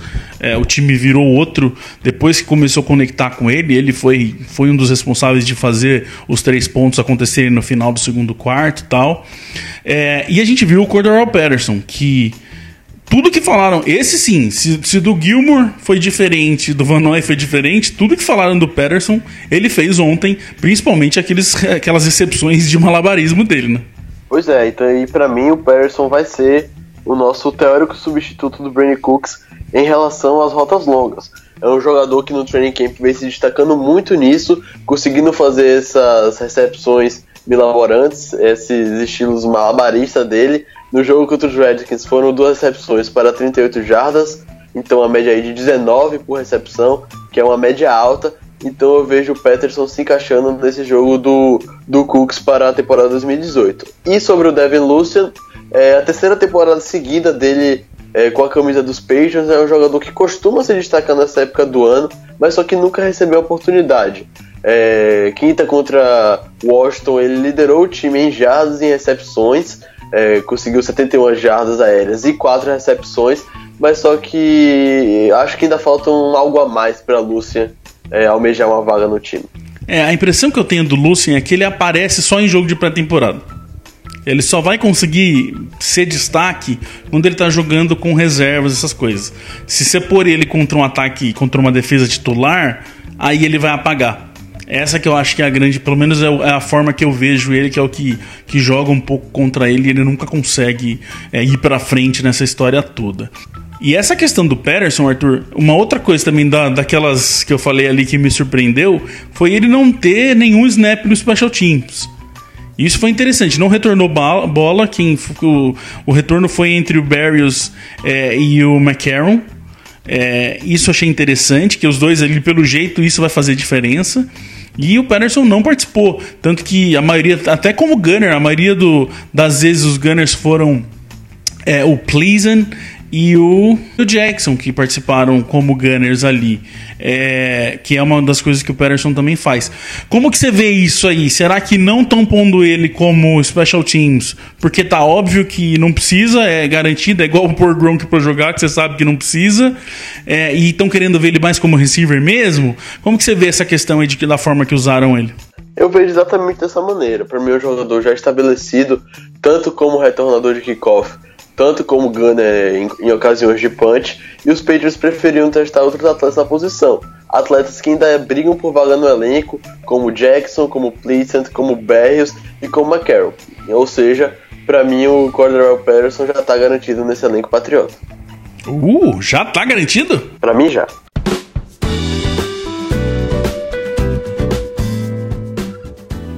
O time virou outro depois que começou a conectar com ele. Ele foi um dos responsáveis de fazer os 3 pontos acontecerem no final do segundo quarto e tal. E a gente viu o Cordarrelle Patterson, que tudo que falaram, esse sim, se do Gilmore foi diferente, do Van Noy foi diferente, tudo que falaram do Patterson, ele fez ontem, principalmente aquelas recepções de malabarismo dele, né? Pois é, então e pra mim o Patterson vai ser o nosso teórico substituto do Brandon Cooks em relação às rotas longas. É um jogador que no training camp vem se destacando muito nisso, conseguindo fazer essas recepções milaborantes, esses estilos malabaristas dele. No jogo contra os Redskins foram 2 recepções para 38 jardas, então a média aí de 19 por recepção, que é uma média alta. Então eu vejo o Patterson se encaixando nesse jogo do Cooks para a temporada 2018. E sobre o Devin Lucien, a terceira temporada seguida dele com a camisa dos Patriots, é um jogador que costuma se destacar nessa época do ano, mas só que nunca recebeu a oportunidade. Quinta contra Washington, ele liderou o time em jardas e em recepções, conseguiu 71 jardas aéreas e 4 recepções, mas só que acho que ainda falta algo a mais para Lucien almejar uma vaga no time. A impressão que eu tenho do Lucien é que ele aparece só em jogo de pré-temporada. Ele só vai conseguir ser destaque quando ele tá jogando com reservas, essas coisas. Se você pôr ele contra um ataque, contra uma defesa titular, aí ele vai apagar. Essa que eu acho que é a grande, pelo menos é a forma que eu vejo ele, que é o que joga um pouco contra ele, e ele nunca consegue ir pra frente nessa história toda. E essa questão do Patterson, Arthur, uma outra coisa também daquelas que eu falei ali que me surpreendeu, foi ele não ter nenhum snap no Special Teams. Isso foi interessante, não retornou bola, o retorno foi entre o Berrios e o McCarron. Isso eu achei interessante, que os dois ali, pelo jeito, isso vai fazer diferença. E o Patterson não participou, tanto que a maioria, até como Gunner, a maioria das vezes os Gunners foram o Pleasant e o Jackson, que participaram como gunners ali, que é uma das coisas que o Patterson também faz. Como que você vê isso aí? Será que não estão pondo ele como special teams porque tá óbvio que não precisa, é garantido, é igual o pôr Gronk pra jogar, que você sabe que não precisa, e estão querendo ver ele mais como receiver mesmo? Como que você vê essa questão aí da forma que usaram ele? Eu vejo exatamente dessa maneira. Para mim, é um jogador já estabelecido, tanto como retornador de kickoff, tanto como gunner em ocasiões de punch, e os Patriots preferiam testar outros atletas na posição. Atletas que ainda brigam por vaga no elenco, como Jackson, como Pleasant, como Berrios e como McCarroll. Ou seja, para mim o Cordarrelle Patterson já está garantido nesse elenco patriota. Já tá garantido? Para mim já.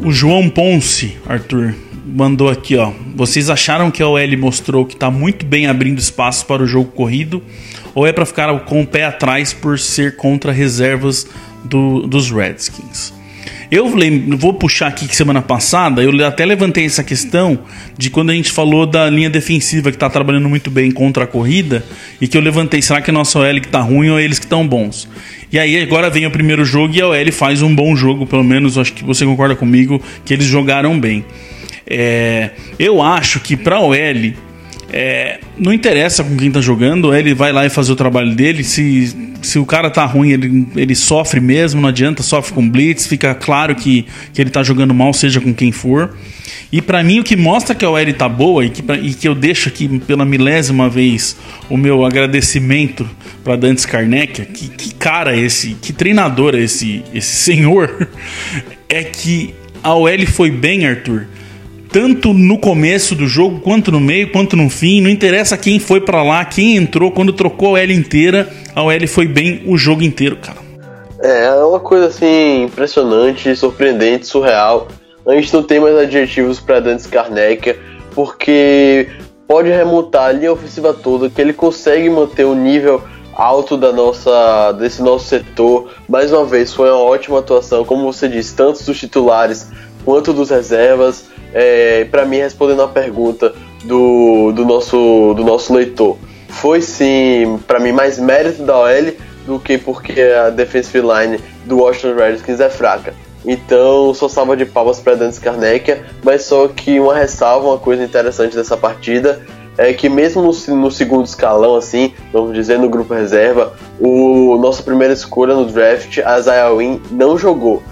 O João Ponce, Arthur, mandou aqui, ó. Vocês acharam que a OL mostrou que tá muito bem abrindo espaço para o jogo corrido? Ou é para ficar com o pé atrás por ser contra reservas dos Redskins? Eu vou puxar aqui que semana passada eu até levantei essa questão de quando a gente falou da linha defensiva que tá trabalhando muito bem contra a corrida, e que eu levantei, será que a nossa OL que tá ruim ou eles que estão bons? E aí agora vem o primeiro jogo e a OL faz um bom jogo, pelo menos acho que você concorda comigo que eles jogaram bem. Eu acho que pra OL não interessa com quem tá jogando, ele vai lá e fazer o trabalho dele. Se o cara tá ruim, ele sofre mesmo, não adianta, sofre com blitz, fica claro que ele tá jogando mal, seja com quem for. E pra mim o que mostra que a OL tá boa, e que eu deixo aqui pela milésima vez o meu agradecimento pra Dantes Carnekia, que cara esse, que treinador é esse senhor, é que a OL foi bem, Arthur, tanto no começo do jogo, quanto no meio, quanto no fim. Não interessa quem foi pra lá, quem entrou, quando trocou a OL inteira, a OL foi bem o jogo inteiro, cara. É uma coisa assim impressionante, surpreendente, surreal. A gente não tem mais adjetivos para Dantes Carnekia, porque pode remontar a linha ofensiva toda, que ele consegue manter o nível alto desse nosso setor. Mais uma vez, foi uma ótima atuação, como você disse, tanto dos titulares quanto dos reservas. Para mim, respondendo a pergunta do nosso leitor, foi sim, para mim, mais mérito da OL do que porque a defensive line do Washington Redskins é fraca. Então, só salva de palmas para Dantes Carnekia, mas só que uma ressalva, uma coisa interessante dessa partida é que mesmo no segundo escalão, assim, vamos dizer, no grupo reserva, nossa primeira escolha no draft, Isaiah Wynn, não jogou.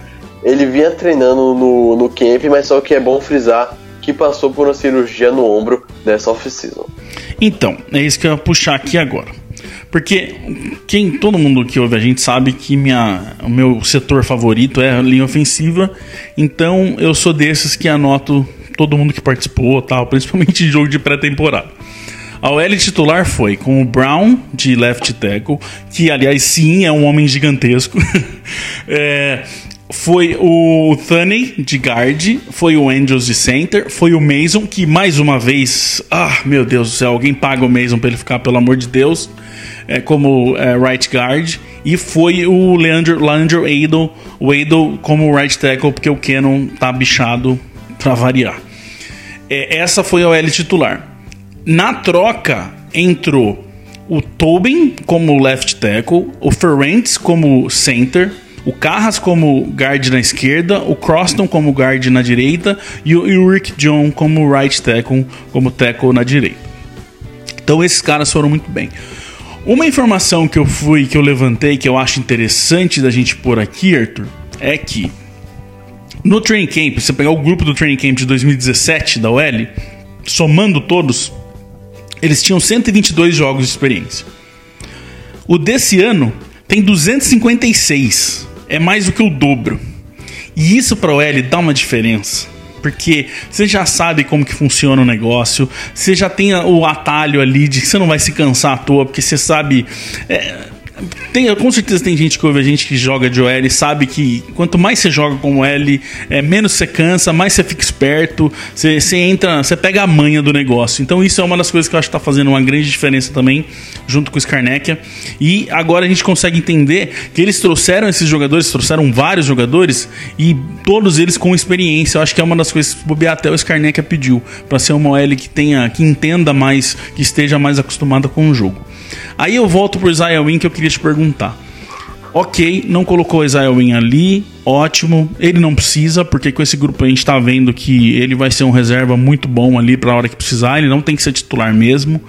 Ele vinha treinando no camp, mas só que é bom frisar que passou por uma cirurgia no ombro nessa off-season. Então, é isso que eu ia puxar aqui agora. Porque todo mundo que ouve a gente sabe que o meu setor favorito é a linha ofensiva. Então eu sou desses que anoto todo mundo que participou, tal, principalmente de jogo de pré-temporada. A OL titular foi com o Brown de left tackle, que aliás sim é um homem gigantesco. Foi o Thunney de guard, foi o Andrews de center, foi o Mason, que mais uma vez, meu Deus do céu, alguém paga o Mason pra ele ficar, pelo amor de Deus, como right guard, e foi o Leandro Waddle como right tackle, porque o Cannon tá bichado pra variar. Essa foi a OL titular. Na troca entrou o Tobin como left tackle, o Ferentz como center, o Carras como guard na esquerda, o Croston como guard na direita e o Rick John como right tackle, como tackle na direita. Então esses caras foram muito bem. Uma informação que eu levantei, que eu acho interessante da gente pôr aqui, Arthur, é que no training camp, se você pegar o grupo do training camp de 2017 da OL, somando todos, eles tinham 122 jogos de experiência. O desse ano tem 256. É mais do que o dobro. E isso para o OL dá uma diferença. Porque você já sabe como que funciona o negócio. Você já tem o atalho ali de que você não vai se cansar à toa. Porque você sabe... Com certeza tem gente que ouve a gente que joga de OL e sabe que quanto mais você joga com OL, menos você cansa, mais você fica esperto, você entra, você pega a manha do negócio. Então isso é uma das coisas que eu acho que tá fazendo uma grande diferença também, junto com o Scarnecchia. E agora a gente consegue entender que eles trouxeram esses jogadores, trouxeram vários jogadores e todos eles com experiência. Eu acho que é uma das coisas que bobear até o Scarnecchia pediu, para ser uma OL que entenda mais, que esteja mais acostumada com o jogo. Aí eu volto pro Isaiah Wynn, que eu queria te perguntar. Ok, não colocou o Isaiah Wynn ali, ótimo. Ele não precisa, porque com esse grupo a gente tá vendo que ele vai ser um reserva muito bom ali pra hora que precisar. Ele não tem que ser titular mesmo.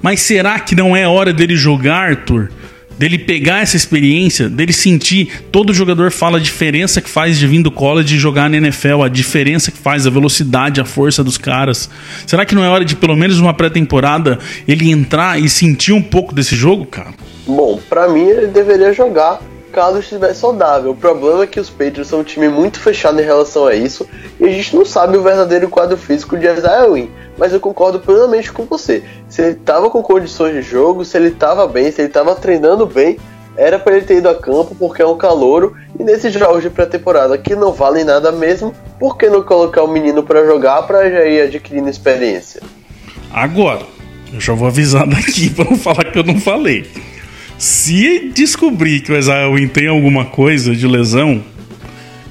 Mas será que não é hora dele jogar, Arthur? Dele pegar essa experiência, dele sentir. Todo jogador fala a diferença que faz de vir do college e jogar na NFL, a diferença que faz, a velocidade, a força dos caras. Será que não é hora de, pelo menos uma pré-temporada, ele entrar e sentir um pouco desse jogo, cara? Bom, pra mim ele deveria jogar caso estivesse saudável. O problema é que os Patriots são um time muito fechado em relação a isso e a gente não sabe o verdadeiro quadro físico de Isaiah Wynn. Mas eu concordo plenamente com você. Se ele estava com condições de jogo, se ele estava bem, se ele estava treinando bem, era para ele ter ido a campo porque é um calouro. E nesses jogos de pré-temporada que não valem nada mesmo, por que não colocar o menino para jogar para já ir adquirindo experiência? Agora, eu já vou avisar daqui para não falar que eu não falei. Se descobrir que o Isaiah Wynn tem alguma coisa de lesão,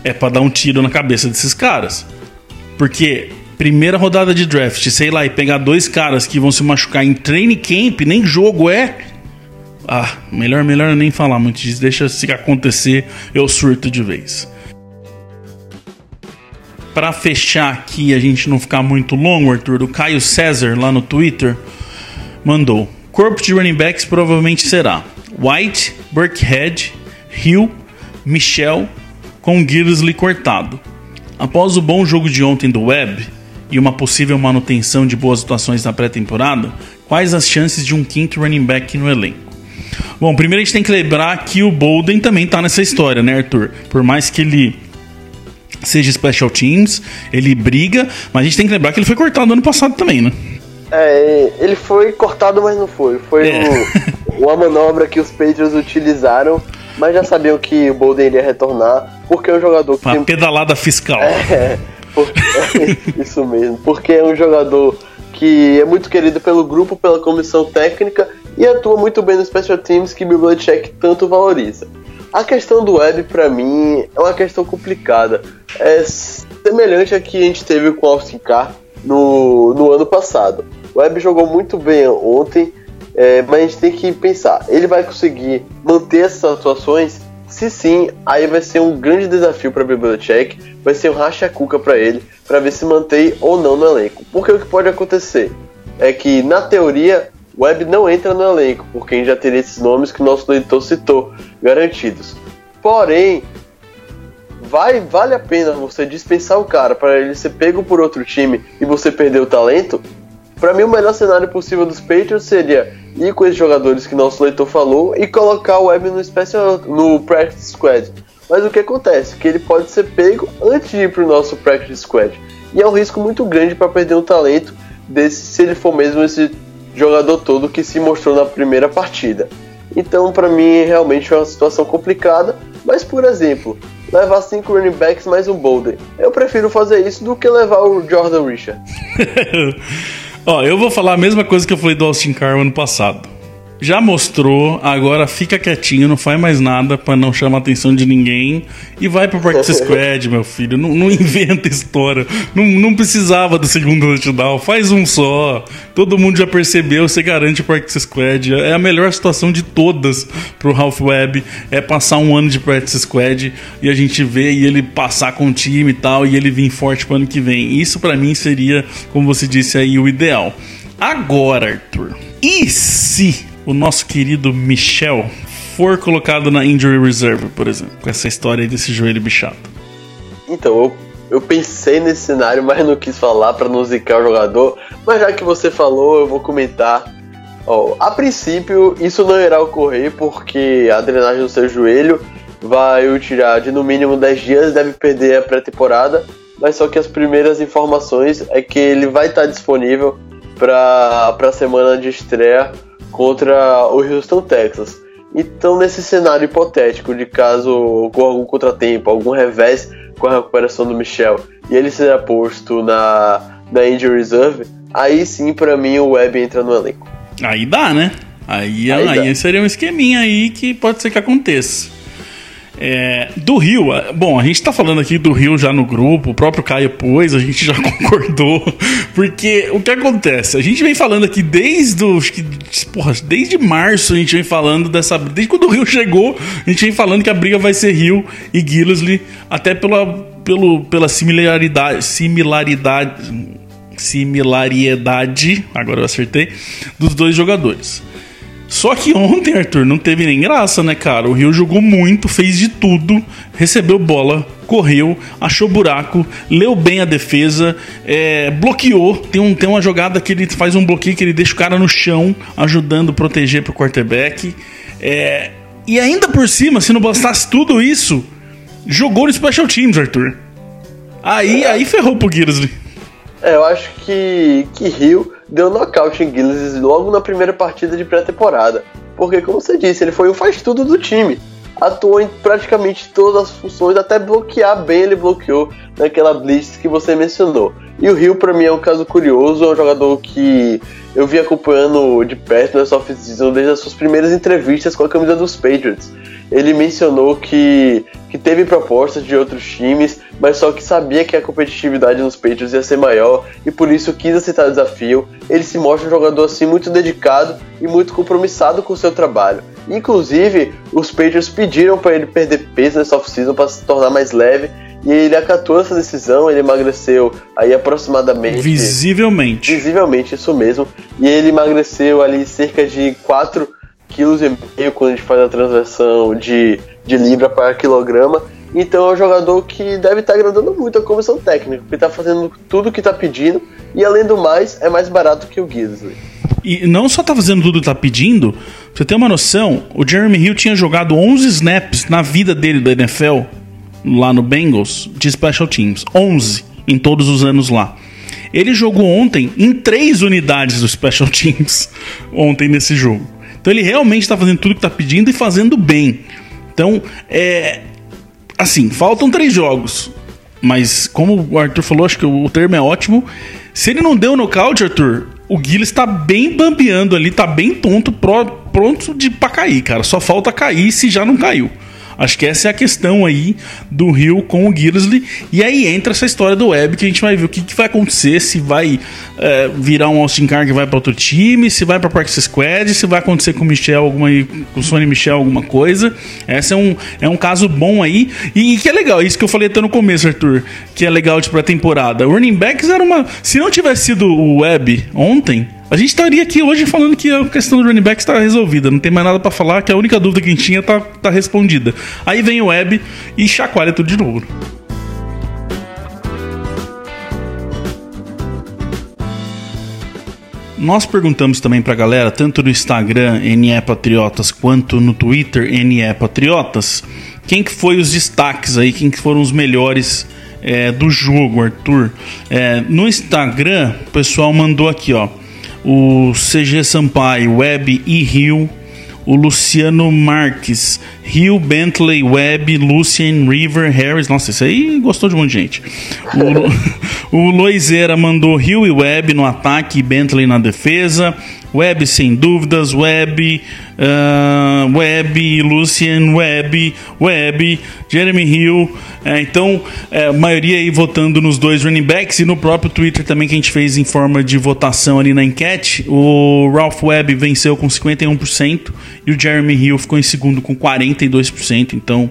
é para dar um tiro na cabeça desses caras. Porque primeira rodada de draft, sei lá, e pegar 2 caras que vão se machucar em training camp, nem jogo é. Melhor nem falar muito disso, deixa se acontecer, eu surto de vez. Pra fechar aqui, a gente não ficar muito longo, Arthur, o Caio César lá no Twitter mandou: corpo de running backs provavelmente será White, Burkhead, Hill, Michel com Gillislee cortado. Após o bom jogo de ontem do Webb e uma possível manutenção de boas atuações na pré-temporada, quais as chances de um quinto running back no elenco? Bom, primeiro a gente tem que lembrar que o Bolden também tá nessa história, né, Arthur? Por mais que ele seja special teams, ele briga, mas a gente tem que lembrar que ele foi cortado ano passado também, né? Ele foi cortado, mas não foi. Foi uma manobra que os Patriots utilizaram, mas já sabiam que o Bolden iria retornar, porque é um jogador que... Uma pedalada fiscal. Isso mesmo, porque é um jogador que é muito querido pelo grupo, pela comissão técnica e atua muito bem no special teams que Bill Belichick tanto valoriza. A questão do Webb, pra mim, é uma questão complicada. É semelhante a que a gente teve com o Austin Carr no ano passado. O Webb jogou muito bem ontem, mas a gente tem que pensar, ele vai conseguir manter essas atuações? Se sim, aí vai ser um grande desafio para Bill Belichick, vai ser um racha-cuca para ele, para ver se mantém ou não no elenco. Porque o que pode acontecer é que, na teoria, o Webb não entra no elenco, porque a gente já teria esses nomes que o nosso leitor citou, garantidos. Porém, vale a pena você dispensar o cara para ele ser pego por outro time e você perder o talento? Para mim, o melhor cenário possível dos Patriots seria ir com esses jogadores que nosso leitor falou e colocar o Webb no Practice Squad. Mas o que acontece? Que ele pode ser pego antes de ir para o nosso Practice Squad. E é um risco muito grande para perder um talento desse, se ele for mesmo esse jogador todo que se mostrou na primeira partida. Então, para mim, realmente é uma situação complicada. Mas, por exemplo, levar 5 running backs mais um Bolden. Eu prefiro fazer isso do que levar o Jordan Richard. Eu vou falar a mesma coisa que eu falei do Austin Carr ano passado. Já mostrou, agora fica quietinho, não faz mais nada pra não chamar a atenção de ninguém e vai pro Practice Squad, meu filho. Não inventa história. Não precisava do segundo touchdown, faz um só. Todo mundo já percebeu, você garante o Practice Squad. É a melhor situação de todas pro Ralph Webb, é passar um ano de Practice Squad e a gente vê e ele passar com o time e tal, e ele vir forte pro ano que vem. Isso pra mim seria, como você disse aí, o ideal. Agora, Arthur, e se o nosso querido Michel for colocado na Injury Reserve, por exemplo, com essa história aí desse joelho bichado? Então, eu pensei nesse cenário, mas não quis falar para não zicar o jogador. Mas já que você falou, eu vou comentar. A princípio, isso não irá ocorrer, porque a drenagem do seu joelho vai o tirar de no mínimo 10 dias, deve perder a pré-temporada. Mas só que as primeiras informações é que ele vai estar disponível para a semana de estreia contra o Houston Texans. Então, nesse cenário hipotético de caso com algum contratempo, algum revés com a recuperação do Michel e ele será posto na injury reserve, aí sim, pra mim, o Webb entra no elenco. Aí dá, né? Aí seria um esqueminha aí que pode ser que aconteça. Do Rio, bom, a gente tá falando aqui do Rio já no grupo, o próprio Caio pôs, a gente já concordou, porque o que acontece? A gente vem falando aqui desde março, a gente vem falando desde quando o Rio chegou, a gente vem falando que a briga vai ser Rio e Gillislee, até pela similaridade, agora eu acertei, dos dois jogadores. Só que ontem, Arthur, não teve nem graça, né, cara? O Rio jogou muito, fez de tudo, recebeu bola, correu, achou buraco, leu bem a defesa, bloqueou. Tem uma jogada que ele faz um bloqueio que ele deixa o cara no chão, ajudando a proteger pro quarterback. E ainda por cima, se não bastasse tudo isso, jogou no Special Teams, Arthur. Aí ferrou pro Gillislee. Eu acho que Rio deu nocaute em Gillislee logo na primeira partida de pré-temporada. Porque, como você disse, ele foi o faz-tudo do time. Atuou em praticamente todas as funções, até bloquear bem ele bloqueou naquela blitz que você mencionou. E o Rio, pra mim, é um caso curioso, é um jogador que eu vi acompanhando de perto nessa off-season desde as suas primeiras entrevistas com a camisa dos Patriots. Ele mencionou que teve propostas de outros times, mas só que sabia que a competitividade nos Patriots ia ser maior e por isso quis aceitar o desafio. Ele se mostra um jogador assim muito dedicado e muito compromissado com o seu trabalho. Inclusive, os Patriots pediram para ele perder peso nessa off-season para se tornar mais leve e ele acatou essa decisão, ele emagreceu aí aproximadamente... Visivelmente, isso mesmo. E ele emagreceu ali cerca de 4,5 kg quando a gente faz a transversão de libra para quilograma. Então é um jogador que deve estar agradando muito a comissão técnica, porque está fazendo tudo o que está pedindo e além do mais é mais barato que o Gillislee. E não só tá fazendo tudo que tá pedindo, pra você ter uma noção, o Jeremy Hill tinha jogado 11 snaps na vida dele da NFL, lá no Bengals, de Special Teams. 11 em todos os anos lá. Ele jogou ontem em 3 unidades do Special Teams, ontem nesse jogo. Então ele realmente tá fazendo tudo que tá pedindo e fazendo bem. Então, assim, faltam 3 jogos. Mas, como o Arthur falou, acho que o termo é ótimo. Se ele não deu nocaute, Arthur, o Gillislee está bem bambeando ali, tá bem tonto, pronto pra cair, cara. Só falta cair se já não caiu. Acho que essa é a questão aí do Rio com o Gillislee. E aí entra essa história do Webb, que a gente vai ver o que vai acontecer, se vai virar um Austin Carr que vai para outro time, se vai para Practice Squad, se vai acontecer com o Sonny Michel alguma coisa. Esse é um caso bom aí. E que é legal, isso que eu falei até no começo, Arthur, que é legal de pré-temporada. O running backs era uma... Se não tivesse sido o Webb ontem, a gente estaria aqui hoje falando que a questão do running back está resolvida. Não tem mais nada para falar, que a única dúvida que a gente tinha tá respondida. Aí vem o Webb e chacoalha tudo de novo. Nós perguntamos também pra galera, tanto no Instagram, NE Patriotas, quanto no Twitter, NE Patriotas, quem que foi os destaques aí, quem que foram os melhores do jogo, Arthur. No Instagram, o pessoal mandou aqui, ó, o CG Sampaio, Webb e Hill, o Luciano Marques, Hill, Bentley, Webb, Lucien, River, Harris. Nossa, isso aí gostou de um monte de gente. O Loiseira mandou Hill e Webb no ataque e Bentley na defesa. Webb sem dúvidas, Webb, Lucien, Webb, Jeremy Hill. Então, a maioria aí votando nos 2 running backs e no próprio Twitter também que a gente fez em forma de votação ali na enquete. O Ralph Webb venceu com 51% e o Jeremy Hill ficou em segundo com 42%. Então,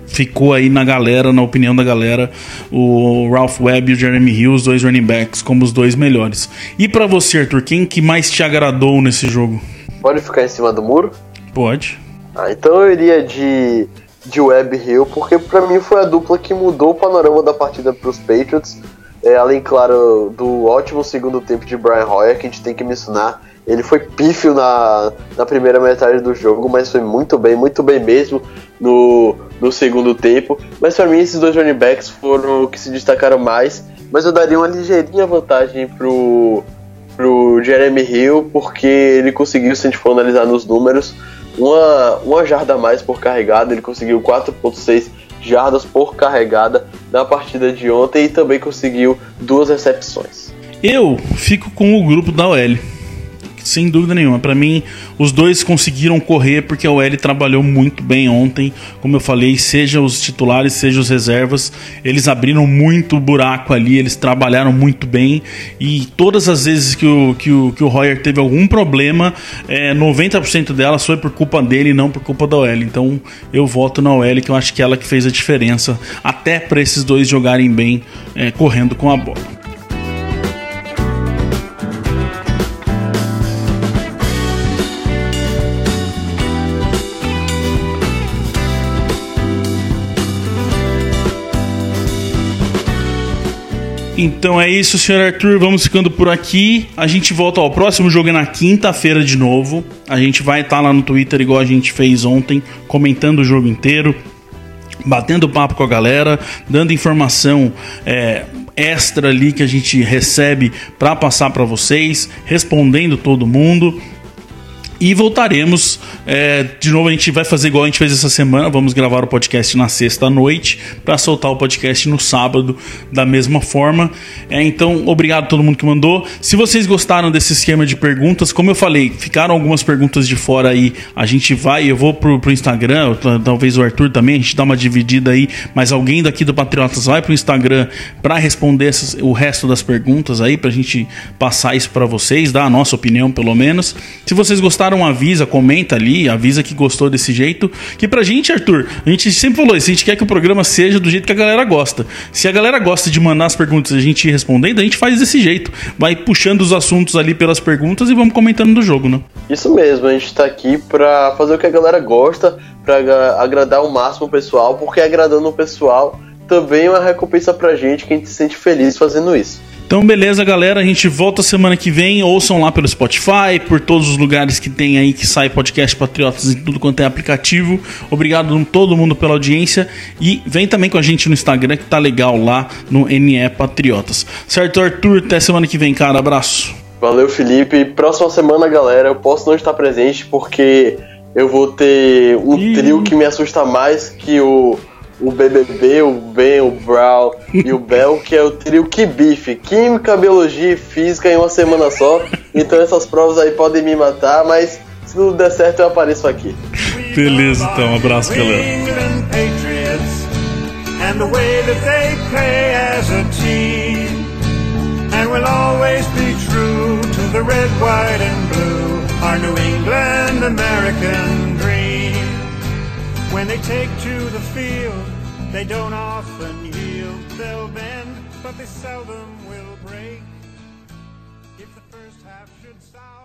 ficou aí na galera, na opinião da galera, o Ralph Webb e o Jeremy Hill, os 2 running backs, como os 2 melhores. E pra você, Arthur, quem que mais te agradou nesse jogo? Pode ficar em cima do muro? Pode. Então eu iria de Webb e Hill, porque pra mim foi a dupla que mudou o panorama da partida pros Patriots. Além, claro, do ótimo segundo tempo de Brian Hoyer, que a gente tem que mencionar. Ele foi pífio na primeira metade do jogo, mas foi muito bem mesmo no segundo tempo. Mas para mim esses 2 running backs foram os que se destacaram mais. Mas eu daria uma ligeirinha vantagem pro Jeremy Hill, porque ele conseguiu, se a gente for analisar nos números, uma jarda a mais por carregada. Ele conseguiu 4.6 jardas por carregada na partida de ontem e também conseguiu 2 recepções. Eu fico com o grupo da OL, sem dúvida nenhuma. Para mim, os dois conseguiram correr porque a OL trabalhou muito bem ontem. Como eu falei, seja os titulares, seja os reservas, eles abriram muito buraco ali, eles trabalharam muito bem. E todas as vezes que o Hoyer teve algum problema, 90% delas foi por culpa dele e não por culpa da OL. Então eu voto na OL, que eu acho que ela que fez a diferença, até para esses dois jogarem bem, correndo com a bola. Então é isso, senhor Arthur, vamos ficando por aqui. A gente volta, o próximo jogo é na quinta-feira de novo. A gente vai estar lá no Twitter igual a gente fez ontem, comentando o jogo inteiro, batendo papo com a galera, dando informação extra ali que a gente recebe para passar para vocês, respondendo todo mundo. E voltaremos, de novo a gente vai fazer igual a gente fez essa semana, vamos gravar o podcast na sexta à noite para soltar o podcast no sábado da mesma forma. Então, obrigado a todo mundo que mandou. Se vocês gostaram desse esquema de perguntas, como eu falei, ficaram algumas perguntas de fora aí, a gente vai, eu vou pro Instagram, talvez o Arthur também, a gente dá uma dividida aí, mas alguém daqui do Patriotas vai pro Instagram para responder o resto das perguntas aí, pra gente passar isso para vocês, dar a nossa opinião pelo menos. Se vocês gostaram, avisa, comenta ali, avisa que gostou desse jeito, que pra gente, Arthur, a gente sempre falou isso, a gente quer que o programa seja do jeito que a galera gosta. Se a galera gosta de mandar as perguntas e a gente ir respondendo, a gente faz desse jeito, vai puxando os assuntos ali pelas perguntas e vamos comentando do jogo, né? Isso mesmo, a gente tá aqui pra fazer o que a galera gosta, pra agradar ao máximo o pessoal, porque agradando o pessoal também é uma recompensa pra gente, que a gente se sente feliz fazendo isso. Então beleza, galera, a gente volta semana que vem. Ouçam lá pelo Spotify, por todos os lugares que tem aí, que sai podcast Patriotas em tudo quanto é aplicativo. Obrigado a todo mundo pela audiência e vem também com a gente no Instagram, que tá legal lá no NE Patriotas. Certo, Arthur? Até semana que vem, cara, abraço. Valeu, Felipe. Próxima semana, galera, eu posso não estar presente porque eu vou ter um trio que me assusta mais que o BBB, o Ben, o Brown e o Bel, que é o trio Kibife, Química, Biologia e Física em uma semana só. Então essas provas aí podem me matar, mas se tudo der certo eu apareço aqui. Beleza, então, um abraço, galera. When they take to the field, they don't often yield. They'll bend, but they seldom will break. If the first half should stop